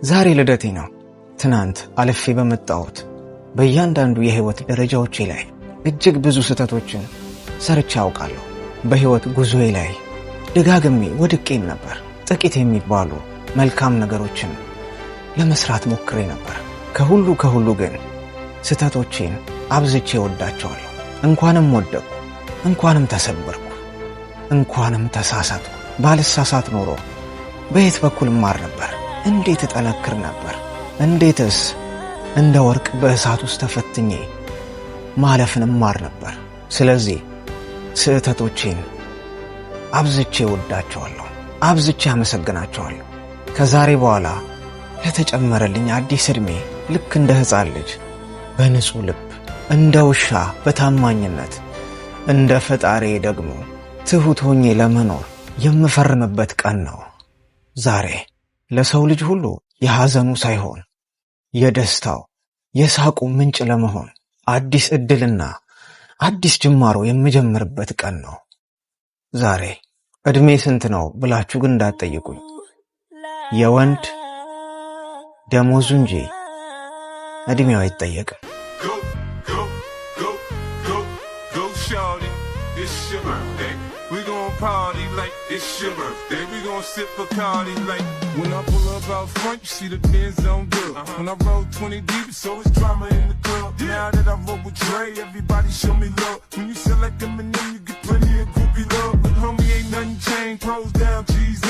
ዛሬ ልደቴ ነው። ትናንት አልፌ በመጣሁት በእያንዳንዱ የህይወት ደረጃዎቼ ላይ እጅግ ብዙ ስህተቶችን ሰርቼ አውቃለሁ። በህይወት ጉዞዬ ላይ ደጋግሜ ወድቄም ነበር። ጥቂት የሚባሉ መልካም ነገሮችን ለመስራት ሞክሬ ነበር። ከሁሉ ግን ስህተቶቼን አብዝቼ ወዳቸዋለሁ። እንኳንም ወደቅኩ፣ እንኳንም ተሰበርኩ፣ እንኳንም ተሳሳትኩ። ባልሳሳት ኖሮ በየት በኩል ማር ነበር? እንዴት እጠነክር ነበር? እንዴትስ እንደ ወርቅ በእሳት ውስጥ ተፈትኜ ማለፍን ማር ነበር? ስለዚህ ስህተቶቼን አብዝቼ ወዳቸዋለሁ፣ አብዝቼ አመሰግናቸዋለሁ። ከዛሬ በኋላ ለተጨመረልኝ አዲስ ዕድሜ ልክ እንደ ሕፃን ልጅ በንጹሕ ልብ፣ እንደ ውሻ በታማኝነት፣ እንደ ፈጣሪ ደግሞ ትሑት ሆኜ ለመኖር የምፈርምበት ቀን ነው ዛሬ። ለሰው ልጅ ሁሉ የሐዘኑ ሳይሆን የደስታው የሳቁ ምንጭ ለመሆን አዲስ ዕድልና አዲስ ጅማሮ የምጀምርበት ቀን ነው ዛሬ። ዕድሜ ስንት ነው ብላችሁ ግን እንዳትጠይቁኝ። የወንድ ደሞዙ እንጂ ዕድሜው አይጠየቅም። We gon' party like it's your birthday. We gon' sip Bacardi like when I pull up out front, you see the Benz on good. When I roll 20 deep, it's always drama in the club. Now that I roll with Dre, everybody show me love. When you sell like Eminem, you get plenty of groupie love. But homie, ain't nothing changed. Pros down, G's